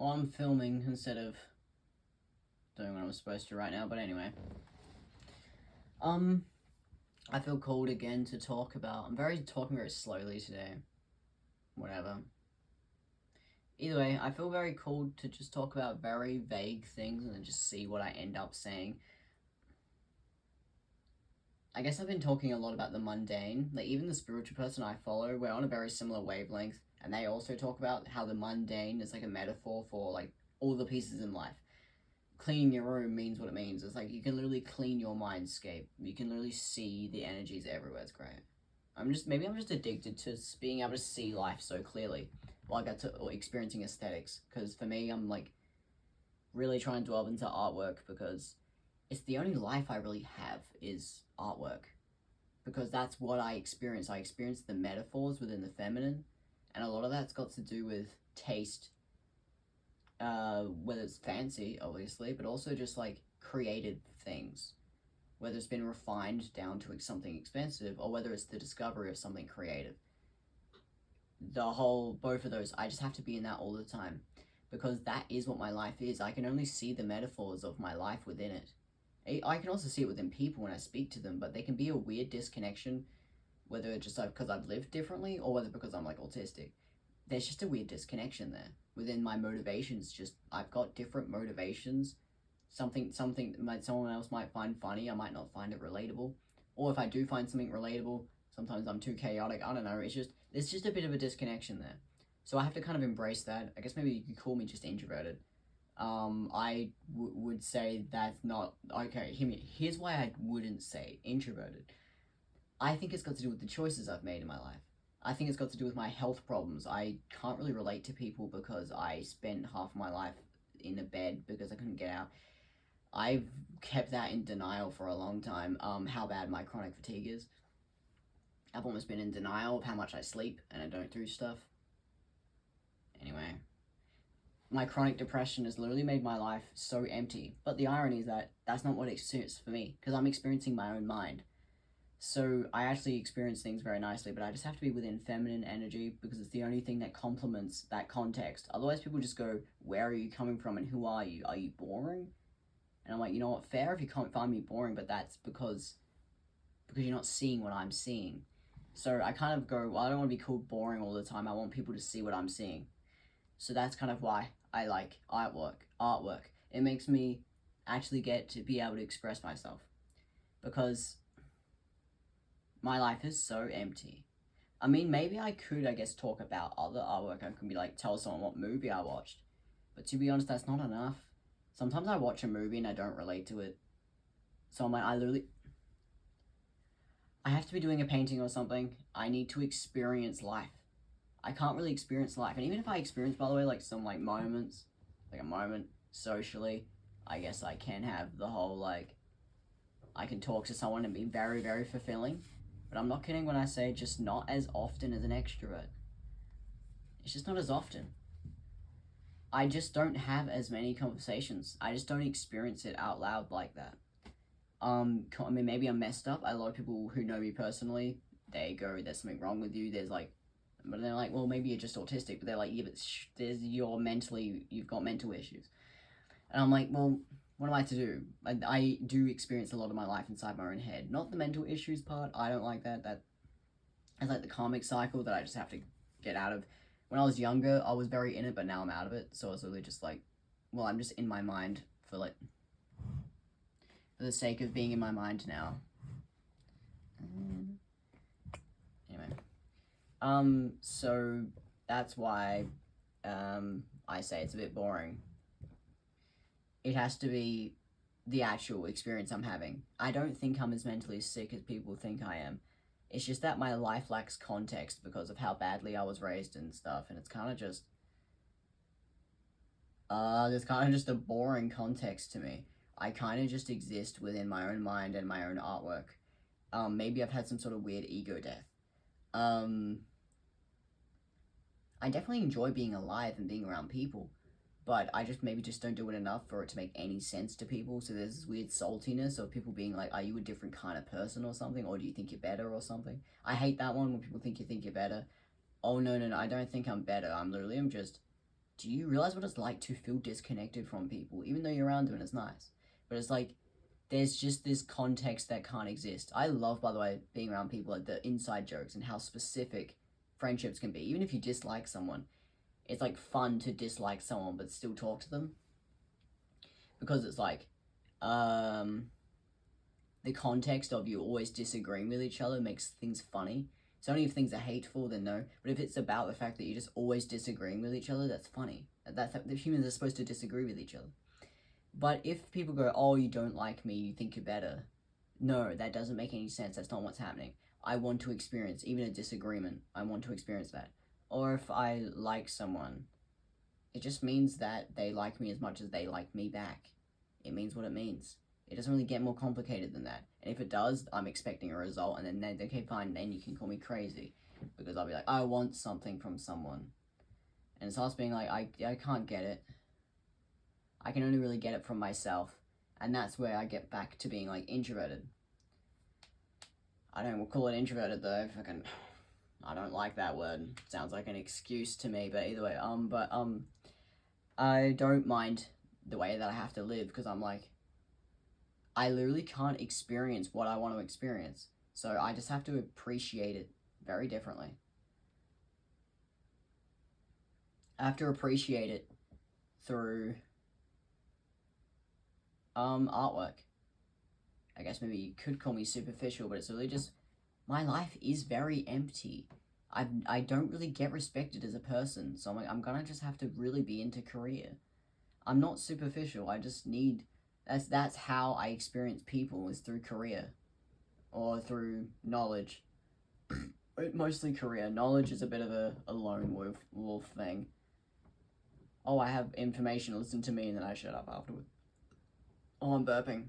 Well, I'm filming instead of doing what I'm supposed to right now, but anyway. I feel called again to talk about... I'm talking very slowly today. Whatever. Either way, I feel very called to just talk about very vague things and then just see what I end up saying. I guess I've been talking a lot about the mundane. Like, even the spiritual person I follow, we're on a very similar wavelength, and they also talk about how the mundane is like a metaphor for, like, all the pieces in life. Cleaning your room means what it means. It's like you can literally clean your mindscape. You can literally see the energies everywhere. It's great. Maybe I'm just addicted to being able to see life so clearly. Like, experiencing aesthetics. Because for me, I'm like really trying to delve into artwork because it's the only life I really have is artwork. Because that's what I experience. I experience the metaphors within the feminine, and a lot of that's got to do with taste. Whether it's fancy, obviously, but also just like created things. Whether it's been refined down to something expensive, or whether it's the discovery of something creative. Both of those, I just have to be in that all the time. Because that is what my life is. I can only see the metaphors of my life within it. I can also see it within people when I speak to them, but there can be a weird disconnection, whether it's just because I've lived differently, or whether because I'm like autistic. There's just a weird disconnection there. Within my motivations, I've got different motivations. Something someone else might find funny, I might not find it relatable. Or if I do find something relatable, sometimes I'm too chaotic, I don't know, there's just a bit of a disconnection there. So I have to kind of embrace that. I guess maybe you could call me just introverted. I would say that's not, okay, here's why I wouldn't say introverted. I think it's got to do with the choices I've made in my life. I think it's got to do with my health problems. I can't really relate to people because I spent half my life in a bed because I couldn't get out. I've kept that in denial for a long time, how bad my chronic fatigue is. I've almost been in denial of how much I sleep and I don't do stuff. Anyway, my chronic depression has literally made my life so empty. But the irony is that that's not what it suits for me, because I'm experiencing my own mind. So I actually experience things very nicely, but I just have to be within feminine energy because it's the only thing that complements that context. Otherwise, people just go, where are you coming from and who are you? Are you boring? And I'm like, you know what, fair if you can't find me boring, but that's because you're not seeing what I'm seeing. So I kind of go, well, I don't want to be called boring all the time. I want people to see what I'm seeing. So that's kind of why I like artwork. It makes me actually get to be able to express myself. Because my life is so empty. I mean, maybe I could, talk about other artwork. I could be like, tell someone what movie I watched. But to be honest, that's not enough. Sometimes I watch a movie and I don't relate to it. So I'm like, I have to be doing a painting or something. I need to experience life. I can't really experience life. And even if I experience, by the way, like some like moments, like a moment socially, I guess I can have the whole like, I can talk to someone and be very, very fulfilling. But I'm not kidding when I say just not as often as an extrovert. It's just not as often. I just don't have as many conversations. I just don't experience it out loud like that. I mean, maybe I'm messed up. A lot of people who know me personally, they go, there's something wrong with you. But they're like, well, maybe you're just autistic. But they're like, yeah, but you've got mental issues. And I'm like, well, what am I to do? I do experience a lot of my life inside my own head. Not the mental issues part. I don't like that. That's like the karmic cycle that I just have to get out of. When I was younger, I was very in it, but now I'm out of it. So it's really just like, well, I'm just in my mind for the sake of being in my mind now. Anyway. So that's why, I say it's a bit boring. It has to be the actual experience I'm having. I don't think I'm as mentally sick as people think I am. It's just that my life lacks context because of how badly I was raised and stuff, and it's kind of just... there's kind of just a boring context to me. I kind of just exist within my own mind and my own artwork. Maybe I've had some sort of weird ego death. I definitely enjoy being alive and being around people, but I maybe don't do it enough for it to make any sense to people. So there's this weird saltiness of people being like, are you a different kind of person or something? Or do you think you're better or something? I hate that one when people think you're better. Oh, no, I don't think I'm better. I'm just do you realize what it's like to feel disconnected from people, even though you're around them and it's nice? But it's like, there's just this context that can't exist. I love, by the way, being around people, like the inside jokes and how specific friendships can be. Even if you dislike someone, it's like fun to dislike someone but still talk to them. Because it's like, the context of you always disagreeing with each other makes things funny. So only if things are hateful, then no. But if it's about the fact that you're just always disagreeing with each other, that's funny. The humans are supposed to disagree with each other. But if people go, oh, you don't like me, you think you're better. No, that doesn't make any sense. That's not what's happening. I want to experience, even a disagreement, I want to experience that. Or if I like someone, it just means that they like me as much as they like me back. It means what it means. It doesn't really get more complicated than that. And if it does, I'm expecting a result, and then okay, fine, then you can call me crazy. Because I'll be like, I want something from someone. And it starts being like, I can't get it. I can only really get it from myself. And that's where I get back to being, like, introverted. I don't call it introverted, though. I don't like that word. It sounds like an excuse to me, but either way, I don't mind the way that I have to live, because I'm like, I literally can't experience what I want to experience. So I just have to appreciate it very differently. I have to appreciate it through artwork. I guess maybe you could call me superficial, but it's really just, my life is very empty. I don't really get respected as a person, so I'm gonna just have to really be into career. I'm not superficial. I just need, that's how I experience people, is through career or through knowledge. Mostly career. Knowledge is a bit of a lone wolf thing. Oh, I have information, listen to me, and then I shut up afterward. Oh, I'm burping.